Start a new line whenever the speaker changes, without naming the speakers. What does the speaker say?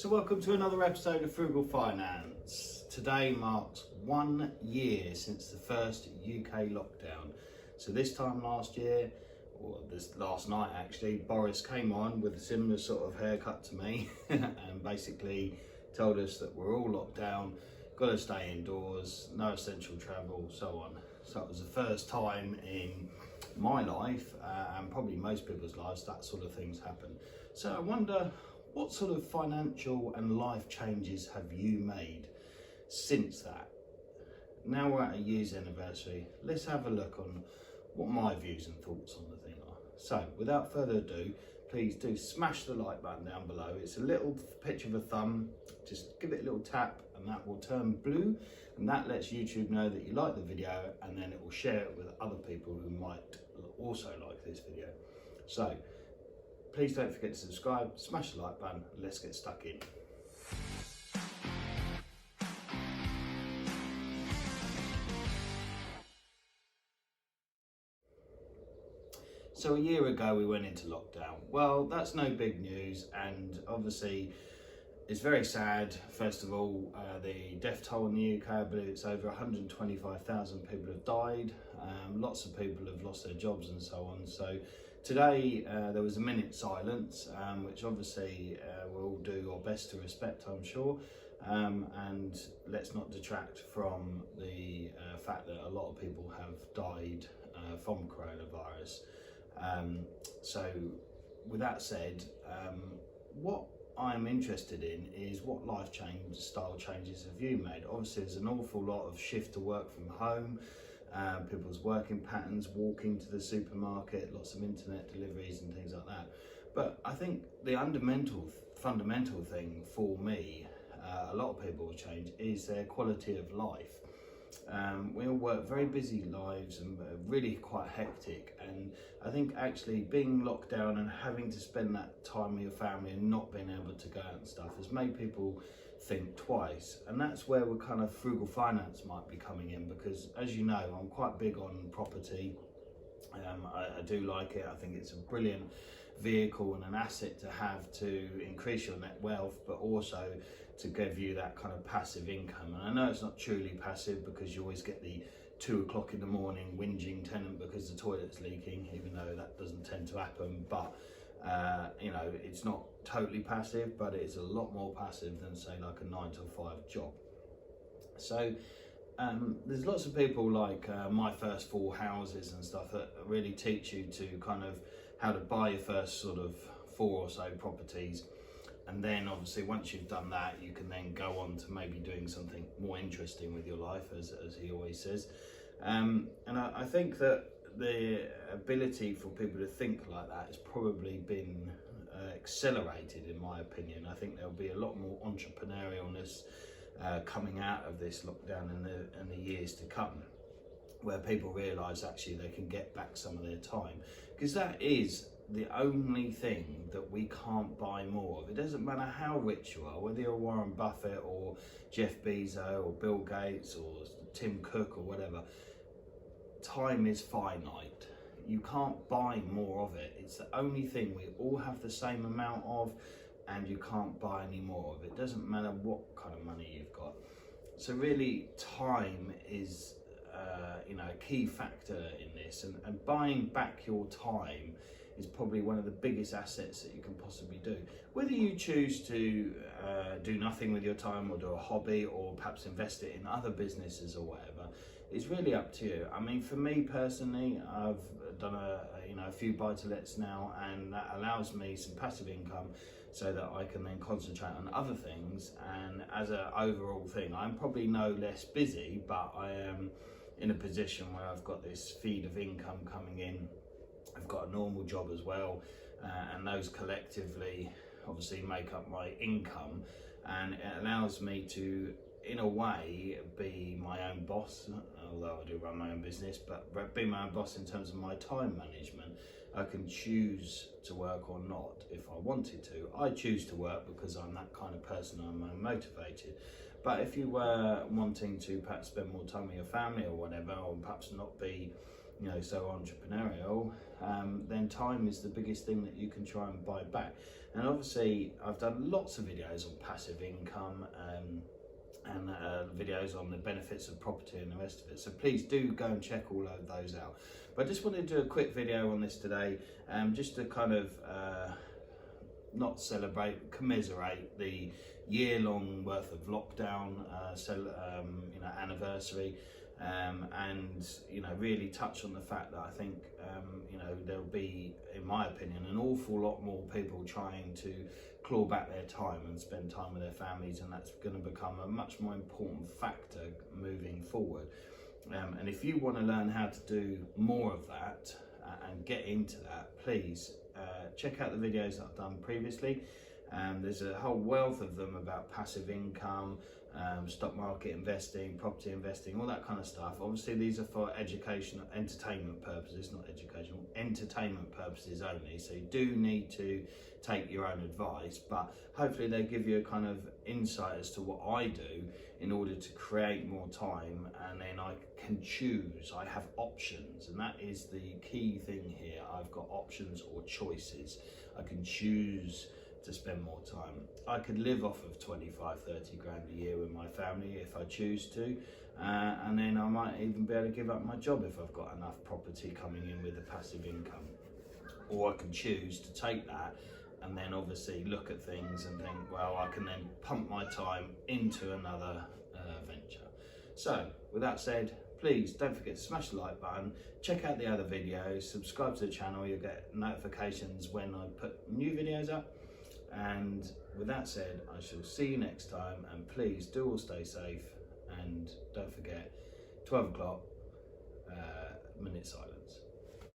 So welcome to another episode of Frugal Finance. Today marks 1 year since the first UK lockdown. So this time last year, or this last night actually, Boris came on with a similar sort of haircut to me and basically told us that we're all locked down, got to stay indoors, no essential travel, so on. So it was the first time in my life and probably most people's lives that sort of things happen. So I wonder, what sort of financial and life changes have you made since that? Now we're at a year's anniversary, let's have a look on what my views and thoughts on the thing are. So without further ado, please do smash the like button down below. It's a little picture of a thumb, just give it a little tap and that will turn blue, and that lets YouTube know that you like the video, and then it will share it with other people who might also like this video. So please don't forget to subscribe, smash the like button, let's get stuck in. So a year ago we went into lockdown. Well, that's no big news, and obviously it's very sad. First of all, the death toll in the UK, I believe it's over 125,000 people have died. Lots of people have lost their jobs and so on. So today there was a minute's silence, which obviously we'll do our best to respect, I'm sure. And let's not detract from the fact that a lot of people have died from coronavirus. So with that said, what I'm interested in is what lifestyle changes have you made? Obviously there's an awful lot of shift to work from home, people's working patterns, walking to the supermarket, lots of internet deliveries and things like that. But I think the fundamental thing for me, a lot of people have changed, is their quality of life. We all work very busy lives and really quite hectic, and I think actually being locked down and having to spend that time with your family and not being able to go out and stuff has made people think twice. And that's where we're kind of frugal finance might be coming in, because as you know, I'm quite big on property. I do like it. I think it's a brilliant vehicle and an asset to have to increase your net wealth, but also to give you that kind of passive income. And I know it's not truly passive, because you always get the 2 o'clock in the morning whinging tenant because the toilet's leaking, even though that doesn't tend to happen. But you know, it's not totally passive, but it's a lot more passive than say like a 9 to 5 job. So there's lots of people like My First 4 Houses and stuff that really teach you to kind of how to buy your first sort of 4 or so properties, and then obviously once you've done that, you can then go on to maybe doing something more interesting with your life, as he always says. And I think that the ability for people to think like that has probably been accelerated, in my opinion. I think there'll be a lot more entrepreneurialness coming out of this lockdown in the years to come, where people realise actually they can get back some of their time, because that is the only thing that we can't buy more of. It doesn't matter how rich you are, whether you're Warren Buffett or Jeff Bezos or Bill Gates or Tim Cook or whatever. Time is finite. You can't buy more of it. It's the only thing we all have the same amount of, and you can't buy any more of it. It doesn't matter what kind of money you've got. So really, time is you know, a key factor in this, and buying back your time is probably one of the biggest assets that you can possibly do. Whether you choose to do nothing with your time, or do a hobby, or perhaps invest it in other businesses or whatever, it's really up to you. I mean, for me personally, I've done a few buy-to-lets now, and that allows me some passive income so that I can then concentrate on other things. And as an overall thing, I'm probably no less busy, but I am in a position where I've got this feed of income coming in. I've got a normal job as well, and those collectively obviously make up my income, and it allows me to, in a way, be my own boss, although I do run my own business, but be my own boss in terms of my time management. I can choose to work or not if I wanted to. I choose to work because I'm that kind of person, I'm motivated. But if you were wanting to perhaps spend more time with your family or whatever, or perhaps not be so entrepreneurial, then time is the biggest thing that you can try and buy back. And obviously I've done lots of videos on passive income and videos on the benefits of property and the rest of it, so please do go and check all of those out. But I just wanted to do a quick video on this today, just to kind of not celebrate, commiserate the year-long worth of lockdown anniversary, and really touch on the fact that I think there'll be, in my opinion, an awful lot more people trying to claw back their time and spend time with their families, and that's going to become a much more important factor moving forward. And if you want to learn how to do more of that and get into that, please check out the videos that I've done previously. There's a whole wealth of them about passive income, stock market investing, property investing, all that kind of stuff. Obviously these are for educational, entertainment purposes, not educational, entertainment purposes only, so you do need to take your own advice, but hopefully they give you a kind of insight as to what I do in order to create more time, and then I can choose. I have options, and that is the key thing here. I've got options or choices. I can choose to spend more time. I could live off of 25-30 grand a year with my family if I choose to, and then I might even be able to give up my job if I've got enough property coming in with a passive income. Or I can choose to take that and then obviously look at things and think, well, I can then pump my time into another venture. So with that said, please don't forget to smash the like button, check out the other videos, subscribe to the channel, you'll get notifications when I put new videos up. And with that said, I shall see you next time, and please do all stay safe, and don't forget 12 o'clock, minute silence.